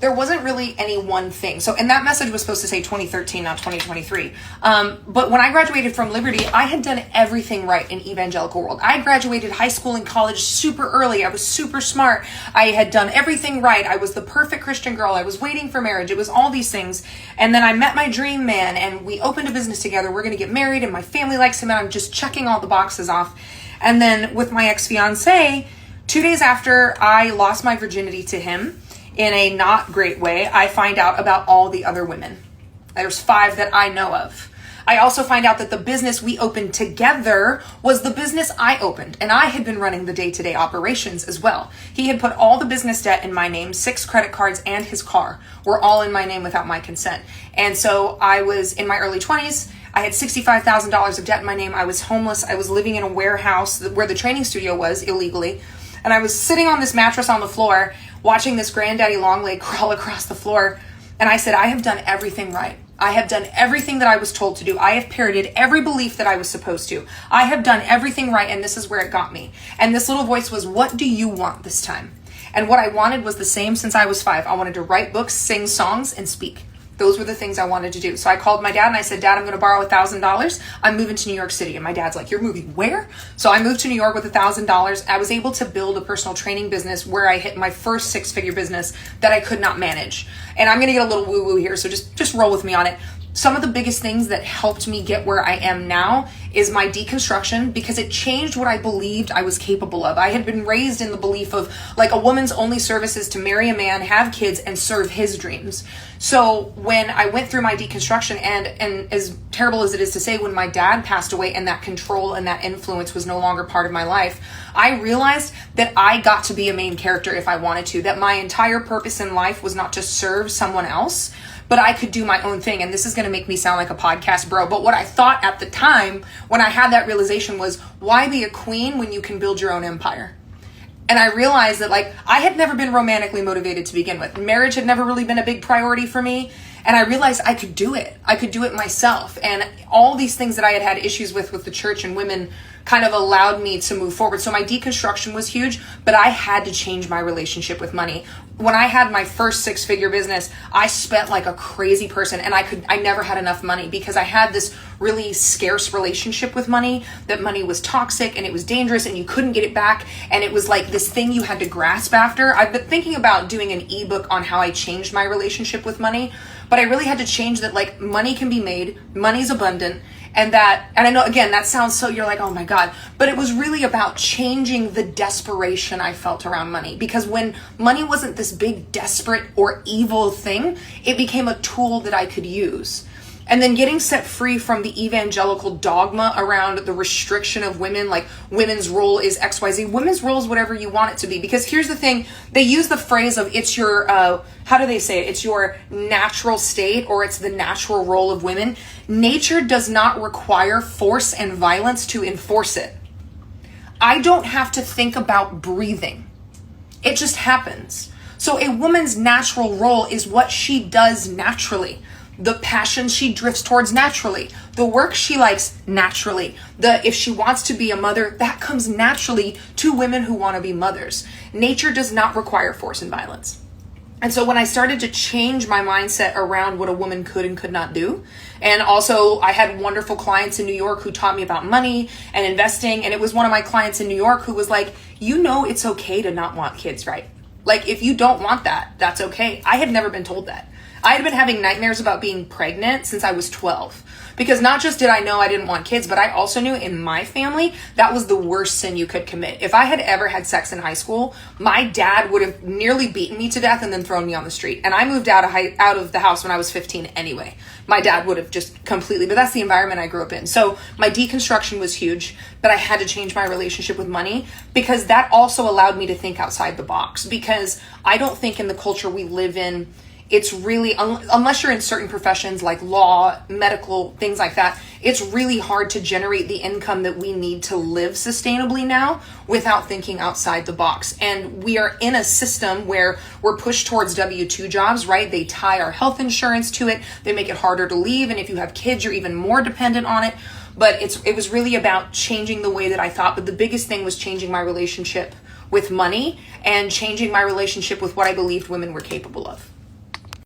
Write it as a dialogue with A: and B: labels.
A: there wasn't really any one thing. So, and that message was supposed to say 2013, not 2023. But when I graduated from Liberty, I had done everything right in evangelical world. I graduated high school and college super early. I was super smart. I had done everything right. I was the perfect Christian girl. I was waiting for marriage. It was all these things. And then I met my dream man and we opened a business together. We're going to get married and my family likes him and I'm just checking all the boxes off. And then with my ex-fiance, 2 days after I lost my virginity to him, in a not great way, I find out about all the other women. There's 5 that I know of. I also find out that the business we opened together was the business I opened, and I had been running the day-to-day operations as well. He had put all the business debt in my name, 6 credit cards and his car were all in my name without my consent. And so I was in my early 20s. I had $65,000 of debt in my name. I was homeless. I was living in a warehouse where the training studio was illegally. And I was sitting on this mattress on the floor, watching this granddaddy long leg crawl across the floor. And I said, I have done everything right. I have done everything that I was told to do. I have parroted every belief that I was supposed to. I have done everything right, and this is where it got me. And this little voice was, what do you want this time? And what I wanted was the same since I was 5. I wanted to write books, sing songs, and speak. Those were the things I wanted to do. So I called my dad and I said, Dad, I'm going to borrow $1,000. I'm moving to New York City. And my dad's like, you're moving where? So I moved to New York with $1,000. I was able to build a personal training business where I hit my first 6-figure business that I could not manage. And I'm going to get a little woo-woo here, so just roll with me on it. Some of the biggest things that helped me get where I am now is my deconstruction, because it changed what I believed I was capable of. I had been raised in the belief of like a woman's only service is to marry a man, have kids, and serve his dreams. So when I went through my deconstruction, and as terrible as it is to say, when my dad passed away and that control and that influence was no longer part of my life, I realized that I got to be a main character if I wanted to, that my entire purpose in life was not to serve someone else, but I could do my own thing. And this is going to make me sound like a podcast bro, but what I thought at the time when I had that realization was, why be a queen when you can build your own empire? And I realized that like I had never been romantically motivated to begin with. Marriage had never really been a big priority for me. And I realized I could do it. I could do it myself. And all these things that I had had issues with the church and women kind of allowed me to move forward. So my deconstruction was huge, but I had to change my relationship with money. When I had my first 6-figure business, I spent like a crazy person, and I never had enough money because I had this really scarce relationship with money, that money was toxic and it was dangerous and you couldn't get it back. And it was like this thing you had to grasp after. I've been thinking about doing an ebook on how I changed my relationship with money, but I really had to change that like money can be made, money's abundant. And I know, again, that sounds so, you're like, oh my God, but it was really about changing the desperation I felt around money. Because when money wasn't this big, desperate or evil thing, it became a tool that I could use. And then getting set free from the evangelical dogma around the restriction of women, like women's role is XYZ. Women's role is whatever you want it to be. Because here's the thing, they use the phrase of it's your, how do they say it? It's your natural state, or it's the natural role of women. Nature does not require force and violence to enforce it. I don't have to think about breathing. It just happens. So a woman's natural role is what she does naturally. The passion she drifts towards naturally, the work she likes naturally, if she wants to be a mother, that comes naturally to women who want to be mothers. Nature does not require force and violence. And so when I started to change my mindset around what a woman could and could not do, and also I had wonderful clients in New York who taught me about money and investing, and it was one of my clients in New York who was like, you know, it's okay to not want kids, right? Like if you don't want that, that's okay. I had never been told that. I had been having nightmares about being pregnant since I was 12. Because not just did I know I didn't want kids, but I also knew in my family, that was the worst sin you could commit. If I had ever had sex in high school, my dad would have nearly beaten me to death and then thrown me on the street. And I moved out of the house when I was 15 anyway. My dad would have just completely, but that's the environment I grew up in. So my deconstruction was huge, but I had to change my relationship with money because that also allowed me to think outside the box. Because I don't think in the culture we live in, it's really, unless you're in certain professions like law, medical, things like that, it's really hard to generate the income that we need to live sustainably now without thinking outside the box. And we are in a system where we're pushed towards W-2 jobs, right? They tie our health insurance to it. They make it harder to leave. And if you have kids, you're even more dependent on it. But it was really about changing the way that I thought. But the biggest thing was changing my relationship with money and changing my relationship with what I believed women were capable of.